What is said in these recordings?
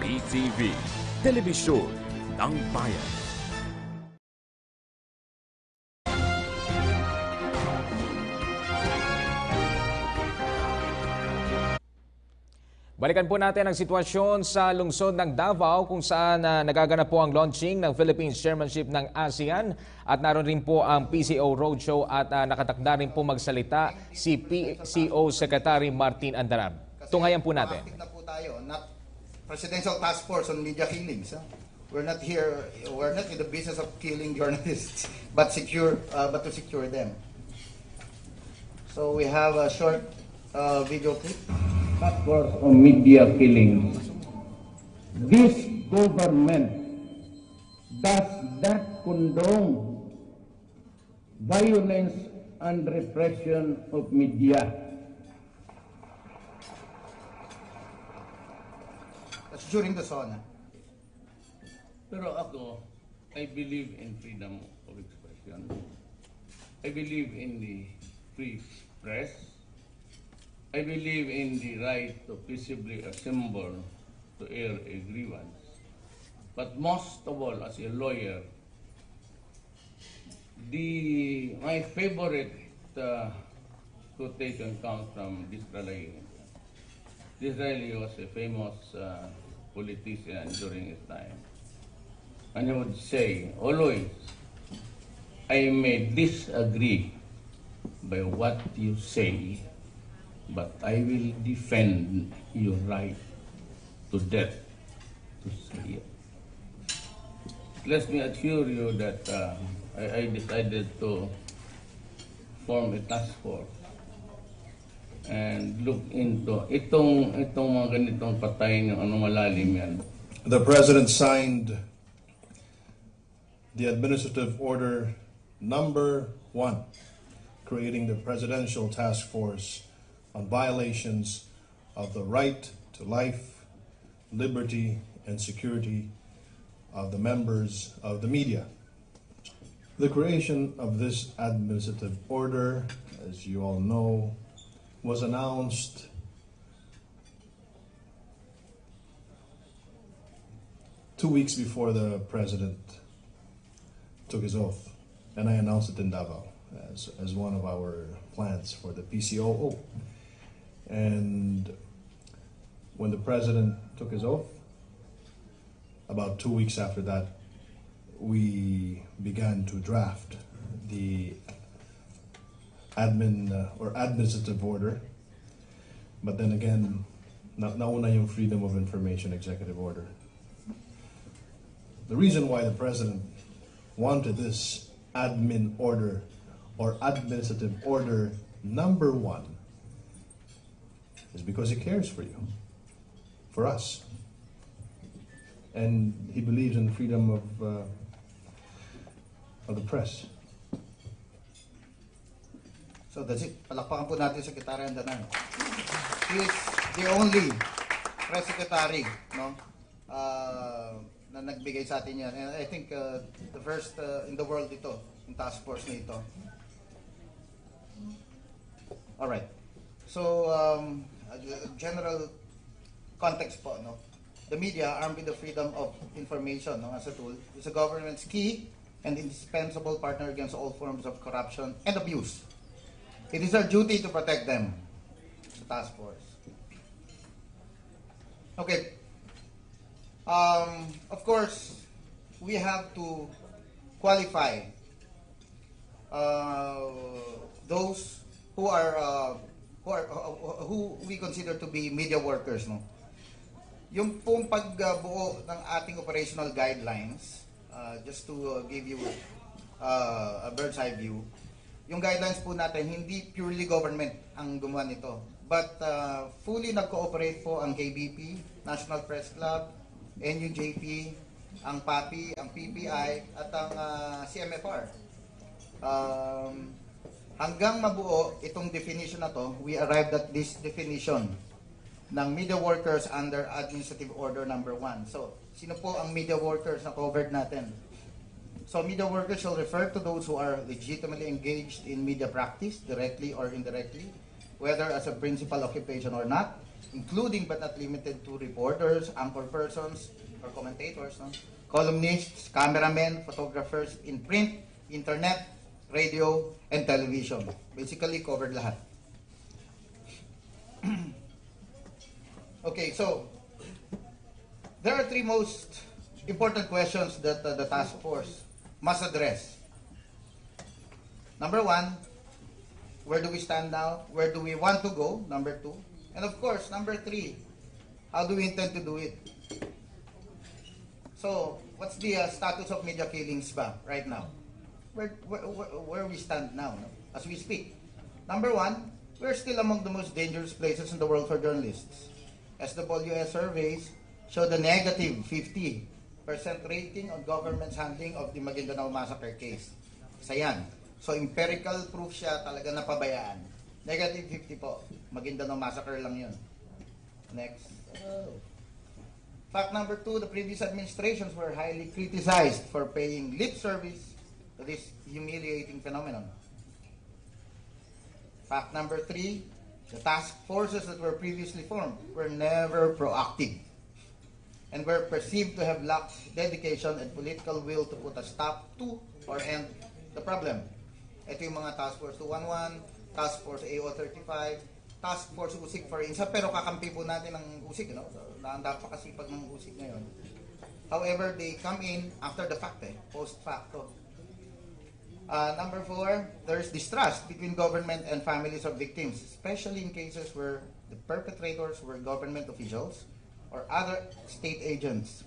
PTV, Telebisyon ng Bayan. Balikan po natin ang sitwasyon sa lungsod ng Davao kung saan nagaganap po ang launching ng Philippines Chairmanship ng ASEAN at naroon rin po ang PCO Roadshow at nakatakda rin po magsalita si PCO Secretary Martin Andaram. Tunghayan po natin. Na po tayo, not Presidential Task Force on Media Killings. We're not in the business of killing journalists, but to secure them. So we have a short video clip. Task Force on Media Killings. This government does not condone violence and repression of media. That's during the SONA. Pero ako, I believe in freedom of expression. I believe in the free press. I believe in the right to peaceably assemble to air a grievance. But most of all, as a lawyer, my favorite quotation comes from Disraeli. Disraeli was a famous politician during his time. And he would say, always, I may disagree by what you say, but I will defend your right to death to say it. Let me assure you that I decided to form a task force and look into itong mga ganitong patay ng malalim yan. The President signed the Administrative Order number 1, creating the Presidential Task Force on violations of the right to life, liberty, and security of the members of the media. The creation of this administrative order, as you all know, was announced two weeks before the President took his oath, and I announced it in Davao as one of our plans for the PCOO. And when the President took his oath, about 2 weeks after that, we began to draft the administrative order. But then again, nauna yung Freedom of Information Executive Order. The reason why the President wanted this admin order or administrative order number 1 is because he cares for you, for us. And he believes in the freedom of the press. So that's it. Palakpakan po natin sa Secretary Andaram. He is the only press secretary, no, na nagbigay sa atin yan. And I think the first in the world ito, yung task force na ito. Alright. So, general context po, no? The media, armed with the freedom of information, no, as a tool, is the government's key and indispensable partner against all forms of corruption and abuse. It is our duty to protect them. The task force. Okay. Of course, we have to qualify those who we consider to be media workers, no. Yung pong pagbuo ng ating operational guidelines, just to give you a bird's eye view, yung guidelines po natin, hindi purely government ang gumawa nito, but fully nag-cooperate po ang KBP, National Press Club, NUJP, ang PAPI, ang PPI, at ang CMFR. Hanggang mabuo itong definition na to, we arrived at this definition ng media workers under Administrative Order number 1. So, sino po ang media workers na covered natin? So, media workers shall refer to those who are legitimately engaged in media practice, directly or indirectly, whether as a principal occupation or not, including but not limited to reporters, anchor persons, or commentators, no? Columnists, cameramen, photographers in print, internet, radio, and television. Basically, covered lahat. Okay, so there are three most important questions that the task force must address. Number one, where do we stand now? Where do we want to go? Number two. And of course, number three, how do we intend to do it? So, what's the status of media killings ba right now? Where we stand now, no? As we speak. Number one, we're still among the most dangerous places in the world for journalists. SWS surveys show the negative 50% rating on government's handling of the Maguindanao massacre case. Isa yan. So empirical proof siya talaga napabayaan. Negative 50 po. Maguindanao massacre lang yun. Next. Fact number two, the previous administrations were highly criticized for paying lip service to this humiliating phenomenon. Fact number three, the task forces that were previously formed were never proactive and were perceived to have lacked dedication and political will to put a stop to or end the problem. Ito yung mga Task Force 211, Task Force AO35, Task Force USIC for INSA, pero kakampi po natin ng USIC, no? So, napakasipag ng USIC ngayon. However, they come in after the fact, post facto. Number four, there's distrust between government and families of victims, especially in cases where the perpetrators were government officials or other state agents.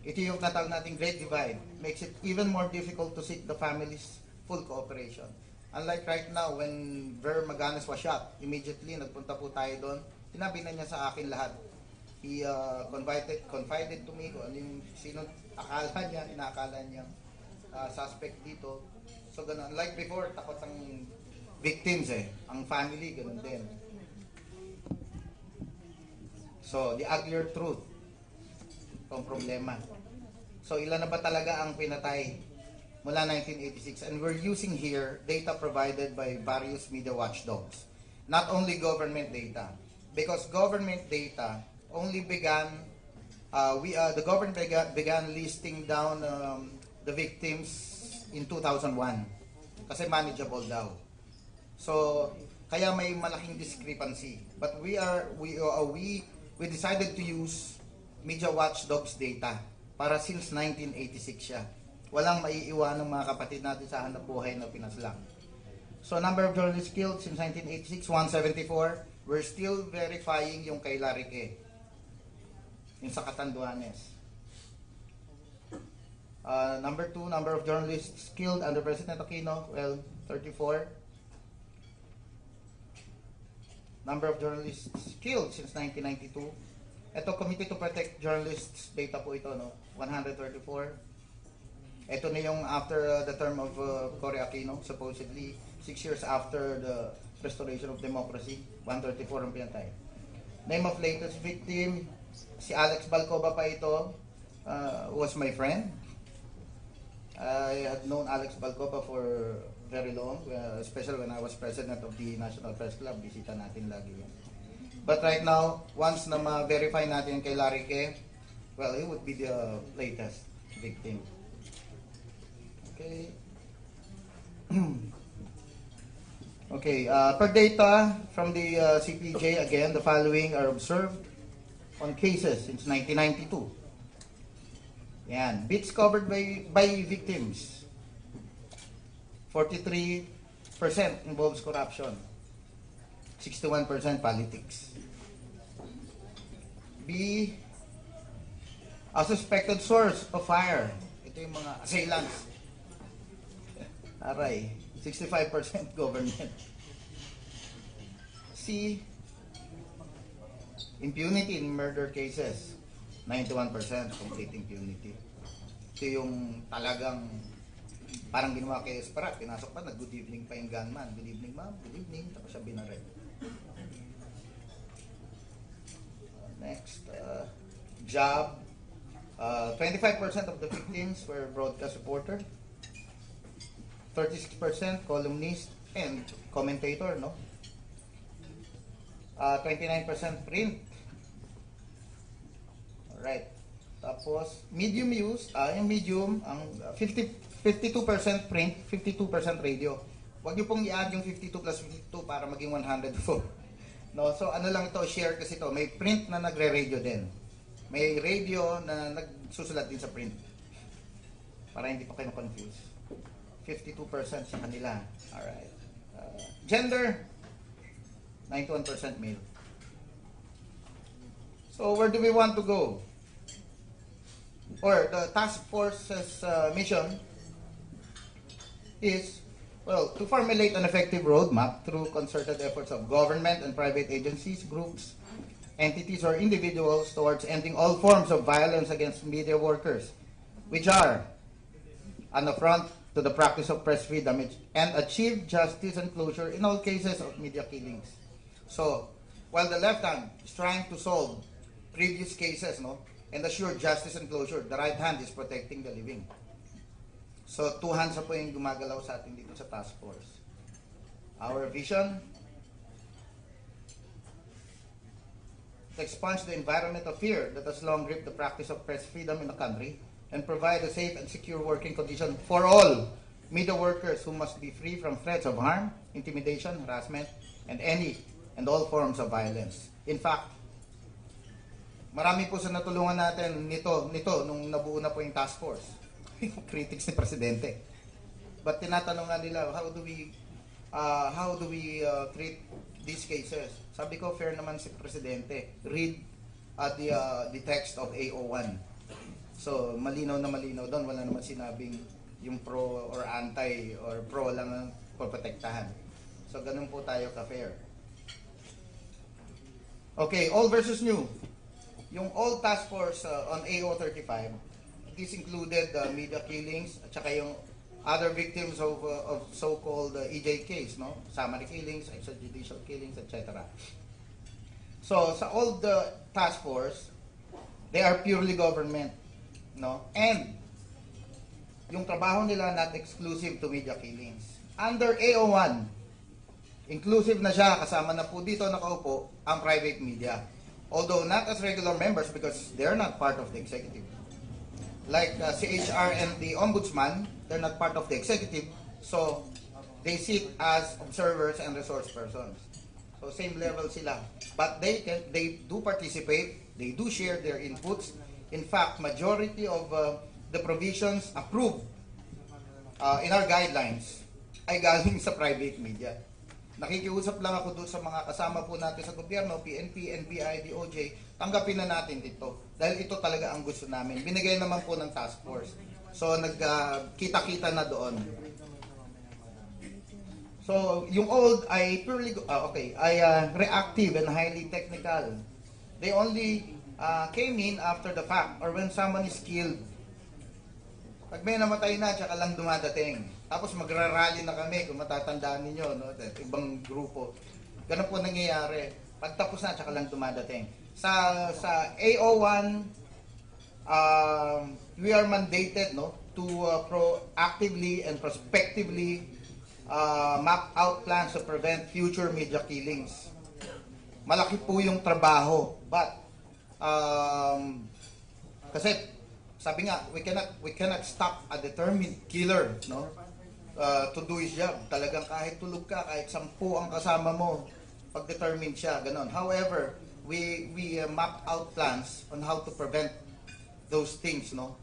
Ito yung natawag nating Great Divide, makes it even more difficult to seek the families' full cooperation. Unlike right now, when Ver Maganes was shot, immediately nagpunta po tayo doon, sinabi na niya sa akin lahat. He confided to me kung ano yung sino inaakala niya suspect dito. So ganun, like before, takot ang victims ang family, ganun din. So, the uglier truth, itong problema. So, ilan na ba talaga ang pinatay mula 1986? And we're using here data provided by various media watchdogs. Not only government data. Because government data only began, the government began listing down the victims in 2001. Kasi manageable daw. So, kaya may malaking discrepancy. But we decided to use media watchdogs data para since 1986 siya. Walang maiiwan ng mga kapatid natin sa hanap buhay na pinaslang. So, number of journalists killed since 1986, 174. We're still verifying yung kay Larike. Yung sa Catanduanes. Number two, number of journalists killed under President Aquino, well, 34. Number of journalists killed since 1992. Ito, Committee to Protect Journalists data po ito, no? 134. Ito na yung after the term of Cory Aquino, supposedly 6 years after the restoration of democracy, 134 ang pinatay. Name of latest victim, si Alex Balcoba pa ito, was my friend. I had known Alex Balcoba for very long, especially when I was president of the National Press Club. Bisita natin lagi yan. But right now, once na ma-verify natin kay Larike, well, he would be the latest victim. Okay. Okay, per data from the CPJ, again, the following are observed on cases since 1992. Yan, beats covered by victims. 43% involves corruption. 61% politics. B, a suspected source of fire. Ito yung mga assailants. Aray, 65% government. C, impunity in murder cases. 91% complete impunity. Ito yung talagang parang ginawa kay Esperat. Pinasok pa, nag-good evening pa yung gunman. Good evening, ma'am. Good evening. Tapos siya binaril. Next, job. 25% of the victims were broadcast reporter. 36% columnist and commentator, no? 29% print. Alright. Tapos, medium use, yung medium, ang 52% print, 52% radio. Huwag niyo pong i-add yung 52 plus 52 para maging 104. No? So, ano lang ito, share kasi ito. May print na nagre-radio din. May radio na nagsusulat din sa print. Para hindi pa kayo confuse. 52% sa kanila. Alright. Gender, 91% male. So, where do we want to go? Or the task force's mission is, well, to formulate an effective roadmap through concerted efforts of government and private agencies, groups, entities, or individuals towards ending all forms of violence against media workers, which are an affront to the practice of press freedom, and achieve justice and closure in all cases of media killings. So, while the left hand is trying to solve previous cases, no, and assure justice and closure, the right hand is protecting the living. So, two hands na po yung gumagalaw sa atin dito sa task force. Our vision, to expunge the environment of fear that has long gripped the practice of press freedom in the country and provide a safe and secure working condition for all media workers who must be free from threats of harm, intimidation, harassment, and any and all forms of violence. In fact, marami po sa natulungan natin nito nung nabuo na po yung task force. Yung critics ni Presidente. But tinatanong nga nila, how do we treat these cases? Sabi ko, fair naman si Presidente. Read the text of AO1. So, malinaw na malinaw doon. Wala naman sinabing yung pro or anti or pro lang ang protektahan. So, ganun po tayo ka-fair. Okay, old versus new. Yung old task force on AO35, this included media killings at saka yung other victims of so-called EJKs, no? Summary killings, extrajudicial killings, etc. So, sa old task force, they are purely government, no? And yung trabaho nila not exclusive to media killings. Under AO1, inclusive na siya, kasama na po dito nakaupo ang private media. Although not as regular members because they're not part of the executive. Like CHR and the Ombudsman, they're not part of the executive, so they sit as observers and resource persons. So same level sila. But they do participate, they do share their inputs. In fact, majority of the provisions approved in our guidelines ay galing sa private media. Nakikiusap lang ako doon sa mga kasama po natin sa gobyerno, PNP, NBI, DOJ, tanggapin na natin dito. Dahil ito talaga ang gusto namin. Binigay naman po ng task force. So, nagkita-kita na doon. So, yung old ay purely, reactive and highly technical. They only came in after the fact or when someone is killed. Pag may namatay na, tsaka lang dumadating. Tapos magrarally na kami, kung matatandaan ninyo, no? Ibang grupo. Ganun po nangyayari. Pagtapos na, tsaka lang dumadating. Sa AO1, we are mandated, no, to proactively and prospectively map out plans to prevent future media killings. Malaki po yung trabaho. But, kasi, sabi nga, we cannot stop a determined killer, no? To do his job. Talagang kahit tulog ka, kahit 10 ang kasama mo, pag-determined siya, ganon. However, we map out plans on how to prevent those things, no?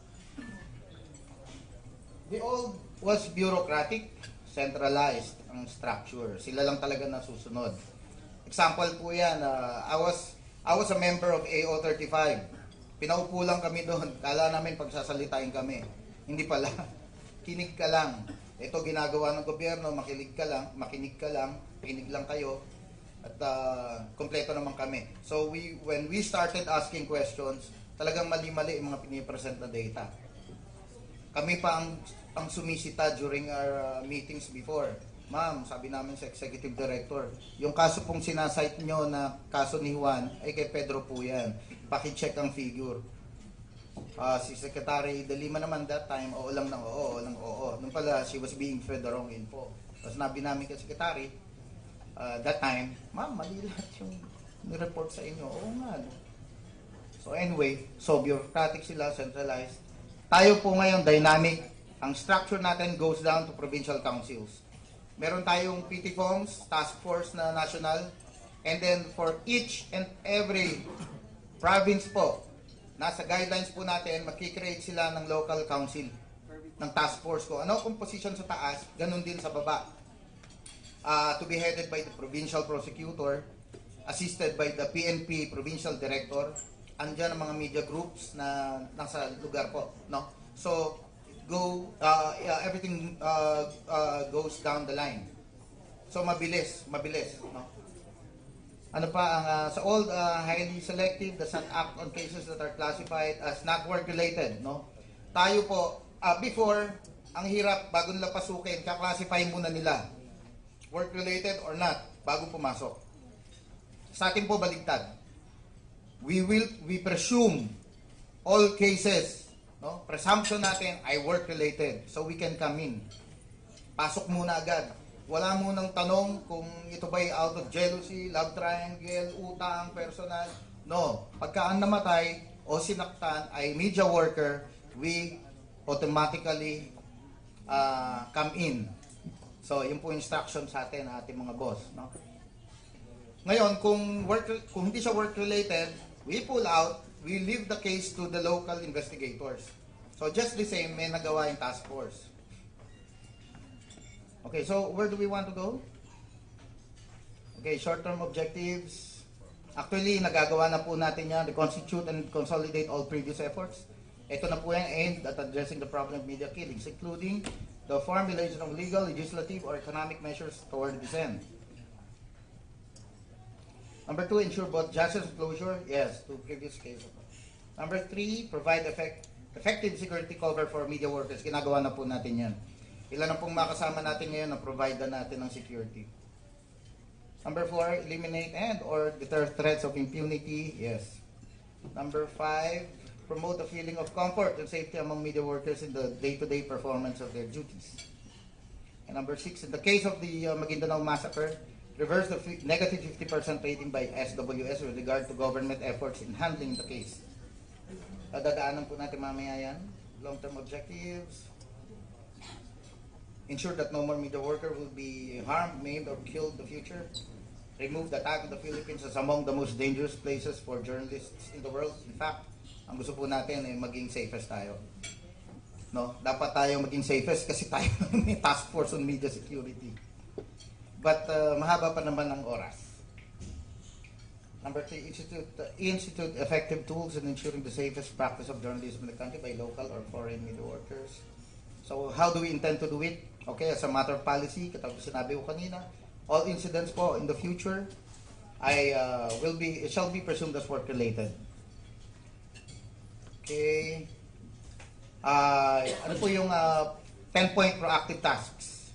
The old was bureaucratic, centralized ang structure. Sila lang talaga nasusunod. Example po yan, I was a member of AO35. Pinaupo lang kami doon. Kala namin pagsasalitain kami. Hindi pala. Kinig ka lang. Ito ginagawa ng gobyerno, makinig ka lang, kinig lang kayo, at kompleto naman kami. So when we started asking questions, talagang mali-mali yung mga pinipresent na data. Kami pa ang sumisita during our meetings before. Ma'am, sabi namin sa executive director, yung kaso pong sinasite nyo na kaso ni Juan, ay kay Pedro po yan. Paki-check ang figure. Si Secretary De Lima naman that time, oo lang ng oo. Nung pala, she was being fed the wrong info. Tapos nabi namin kay Secretary, that time, ma'am, mali lahat yung ni-report sa inyo. Oo nga. No? So anyway, so bureaucratic sila, centralized. Tayo po ngayon, dynamic. Ang structure natin goes down to provincial councils. Meron tayong PTFOMs, task force na national, and then for each and every province po, nasa guidelines po natin, makikreate sila ng local council, ng task force ko. Ano composition sa taas, ganun din sa baba. To be headed by the provincial prosecutor, assisted by the PNP provincial director. Andyan ang mga media groups na nasa lugar po, no? So everything goes down the line. So mabilis, no? Ano pa ang sa all highly selective does not act on cases that are classified as not work related, no? Tayo po before ang hirap bago nila pasukin, ka-classify muna nila work related or not bago pumasok. Sa atin po baligtad. We presume all cases, no? Presumption natin ay work related so we can come in. Pasok muna agad. Wala munang tanong kung ito ba'y out of jealousy, love triangle, utang, personal. No. Pagka ang namatay o sinaktan ay media worker, we automatically come in. So, yun po instruction sa atin, ating mga boss. No? Ngayon, kung hindi siya work-related, we pull out, we leave the case to the local investigators. So, just the same, may nagawa yung task force. Okay, so where do we want to go? Okay, short-term objectives. Actually, nagagawa na po natin yan, reconstitute and consolidate all previous efforts. Ito na po yan aimed at addressing the problem of media killings, including the formulation of legal, legislative, or economic measures toward this end. Number 2, ensure both justice and closure. Yes, to previous cases. Number 3, provide effective security cover for media workers. Ginagawa na po natin yan. Ilan na pong makasama natin ngayon na provide na natin ng security. Number 4, eliminate and or deter threats of impunity. Yes. Number 5, promote a feeling of comfort and safety among media workers in the day-to-day performance of their duties. And number 6, in the case of the Maguindanao massacre, reverse the negative 50% rating by SWS with regard to government efforts in handling the case. Dadaanan po natin mamaya yan. Long-term objectives. Ensure that no more media worker will be harmed, maimed, or killed in the future. Remove the tag of the Philippines as among the most dangerous places for journalists in the world. In fact, ang gusto po natin ay maging safest tayo. No? Dapat tayo maging safest kasi tayo may task force on media security. But mahaba pa naman ang oras. Number 3, institute effective tools in ensuring the safest practice of journalism in the country by local or foreign media workers. So how do we intend to do it? Okay, as a matter of policy, katulad sinabi ko kanina, all incidents po in the future it shall be presumed as work related. Okay. Ano po yung 10-point proactive tasks?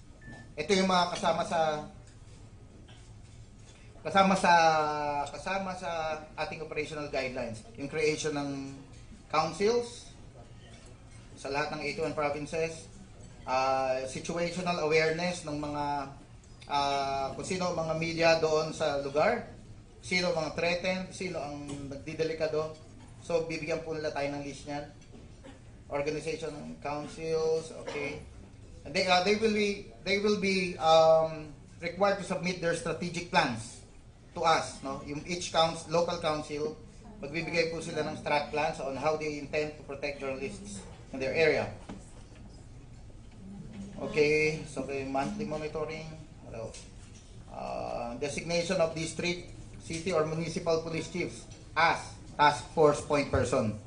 Ito yung mga kasama sa ating operational guidelines. Yung creation ng councils sa lahat ng 81 provinces, situational awareness ng mga kung sino ang mga media doon sa lugar, sino ang mga threatened, sino ang nagdidelikado. So bibigyan po nila tayo ng list niyan. Organization councils, okay. And they will be required to submit their strategic plans to us, no? Yung each local council, magbibigay po sila ng strat plans on how they intend to protect journalists in their area. Okay, so monthly monitoring, what else? Designation of district, city, or municipal police chiefs as task force point person.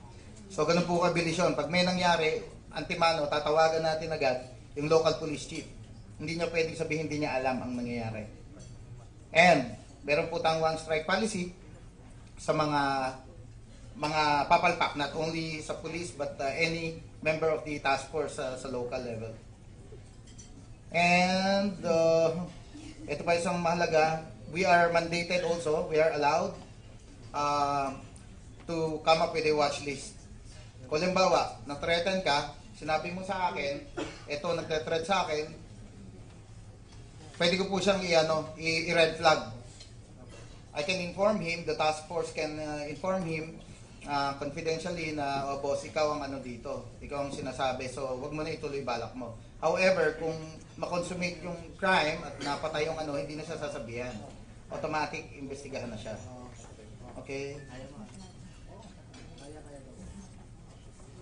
So ganun po kabilis yun. Pag may nangyari, antimano, tatawagan natin agad yung local police chief. Hindi niya pwedeng sabihin, hindi niya alam ang nangyayari. And meron po tayong one strike policy sa mga papalpak, not only sa police but any member of the task force sa local level. And ito pa isang mahalaga, we are mandated also, we are allowed to come up with a watch list. Kung halimbawa, na-threaten ka, sinabi mo sa akin, ito nagte-threat sa akin, pwede ko po siyang i-red flag. I can inform him, the task force can inform him confidentially na, oh boss, ikaw ang ano dito, ikaw ang sinasabi, so wag mo na ituloy balak mo. However, kung makonsummate yung crime at napatay yung ano, hindi na siya sasabihan. Automatic, investigahan na siya. Okay?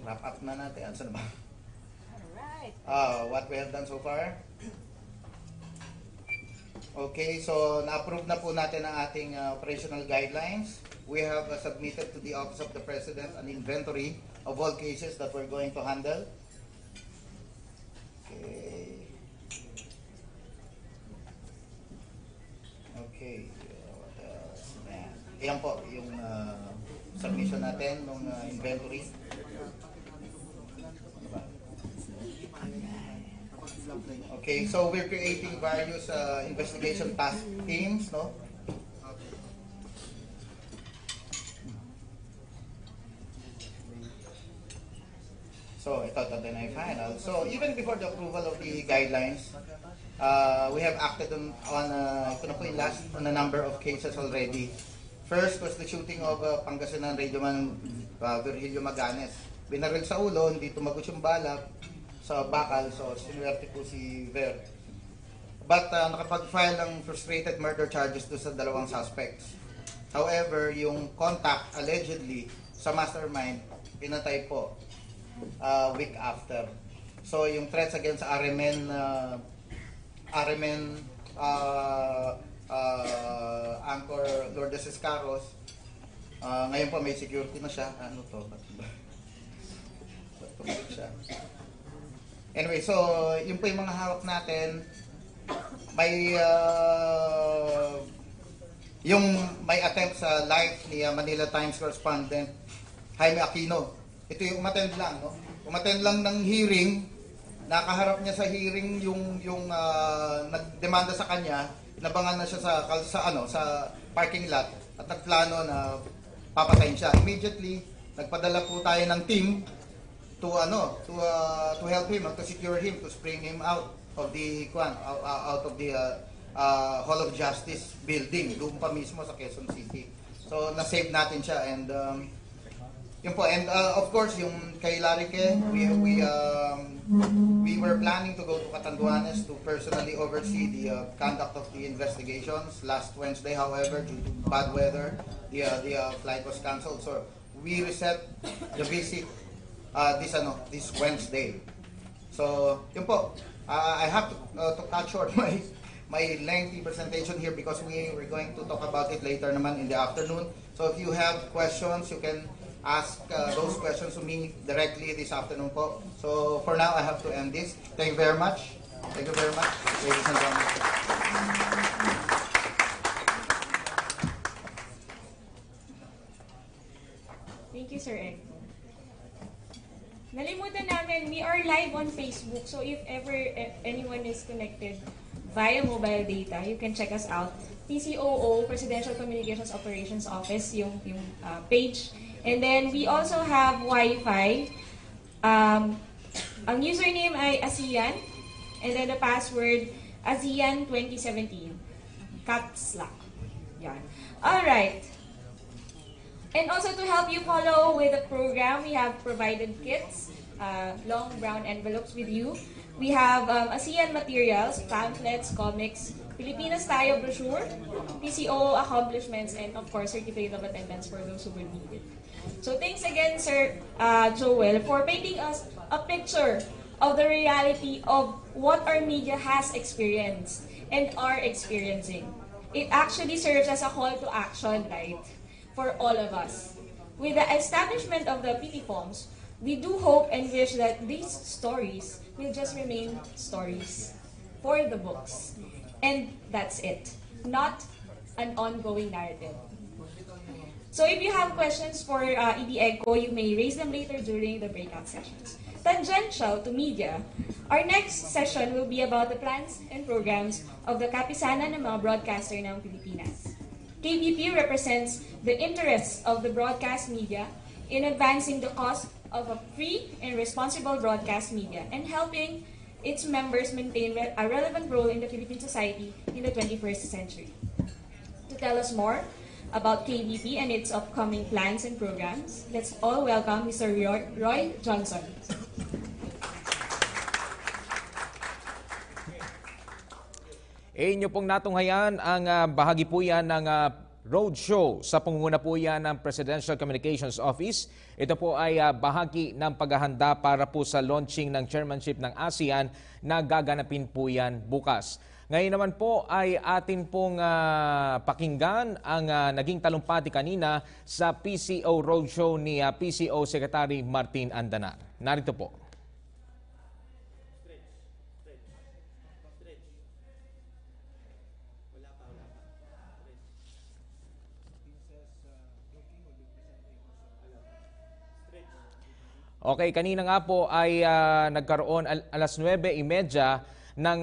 Wrap up na natin. Ano na ba? Alright. What we have done so far? Okay, so na-approve na po natin ang ating operational guidelines. We have submitted to the Office of the President an inventory of all cases that we're going to handle. Okay. Okay. What else? Ayan po yung submission natin ng inventory. Okay, so we're creating various investigation task teams, no? So, ito na yung final. So, even before the approval of the guidelines, we have acted on ito na po yung last, on a number of cases already. First was the shooting of Pangasinan radioman Virgilio Maganes. Binaril sa ulo, hindi tumagot yung bala sa bakal, so sinuwerte po si Ver. But nakapag-file ng frustrated murder charges doon sa dalawang suspects. However, yung contact allegedly sa mastermind, pinatay po week after. So yung threats against RMN Anchor Lourdes Escaros, ngayon po may security na siya. Ano to? Ba't tumagot siya? Anyway, so yun po yung mga hawak natin. May attempt sa live ni Manila Times correspondent Jaime Aquino. Ito yung umattend lang, no? Umattend lang ng hearing, nakaharap niya sa hearing yung nagdemanda sa kanya, inabangan na siya sa parking lot at nagplano na papatayin siya. Immediately, nagpadala po tayo ng team to help him, to secure him, to spring him out of the Hall of Justice building, doon pa mismo sa Quezon City. So na-save natin siya, and yun po, and of course yung kay Larique, we were planning to go to Catanduanes to personally oversee the conduct of the investigations. Last Wednesday, however, due to bad weather, the flight was canceled, so we reset the visit this Wednesday. So, yun po. I have to cut short my lengthy presentation here because we're going to talk about it later naman in the afternoon. So, if you have questions, you can ask those questions to me directly this afternoon po. So, for now, I have to end this. Thank you very much. Thank you very much, ladies and gentlemen. Thank you, Sir Eko. Nalimutan namin, we are live on Facebook. So if ever anyone is connected via mobile data, you can check us out. PCOO, Presidential Communications Operations Office, yung page. And then we also have Wi-Fi. Ang username ay ASEAN. And then the password, ASEAN 2017. Caps lock. Yan. Alright. And also to help you follow with the program, we have provided kits, long brown envelopes with you. We have ASEAN materials, pamphlets, comics, Pilipinas Tayo brochure, PCO accomplishments, and of course, certificate of attendance for those who will need it. So thanks again, Sir Joel, for painting us a picture of the reality of what our media has experienced and are experiencing. It actually serves as a call to action, right? For all of us. With the establishment of the PPFOMs, we do hope and wish that these stories will just remain stories for the books. And that's it. Not an ongoing narrative. So if you have questions for ED-ECO, you may raise them later during the breakout sessions. Tangential to media, our next session will be about the plans and programs of the Kapisanan ng mga broadcaster ng Pilipinas. KBP represents the interests of the broadcast media in advancing the cause of a free and responsible broadcast media and helping its members maintain a relevant role in the Philippine society in the 21st century. To tell us more, about KBP and its upcoming plans and programs. Let's all welcome Mr. Roy Johnson. Inyo pong natunghayan ang bahagi po yan ng roadshow sa pangunguna po yan ng Presidential Communications Office. Ito po ay bahagi ng paghahanda para po sa launching ng chairmanship ng ASEAN na gaganapin po yan bukas. Ngayon naman po ay atin pong pakinggan ang naging talumpati kanina sa PCO roadshow ni PCO Secretary Martin Andanar. Narito po. Okay, kanina nga po ay nagkaroon alas 9:30 ng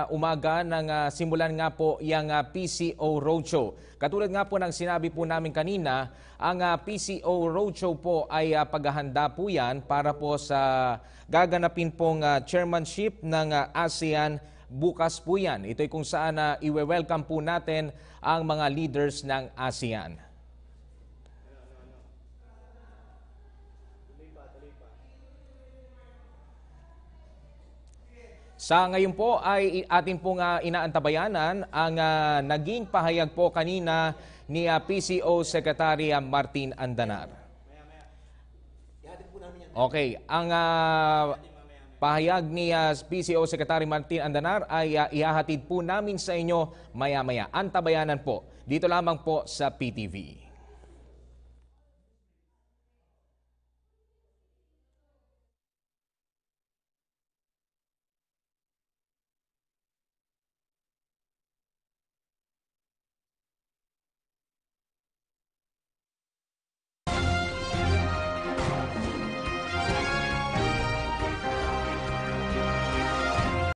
umaga ng simulan nga po yung PCO Roadshow. Katulad nga po ng sinabi po namin kanina, ang PCO Roadshow po ay paghahanda po yan para po sa gaganapin pong chairmanship ng ASEAN bukas po yan. Ito'y kung saan i-welcome po natin ang mga leaders ng ASEAN. Sa ngayon po ay atin pong inaantabayanan ang naging pahayag po kanina ni PCO Secretary Martin Andanar. Okay, ang pahayag ni PCO Secretary Martin Andanar ay ihahatid po namin sa inyo maya-maya. Antabayanan po, dito lamang po sa PTV.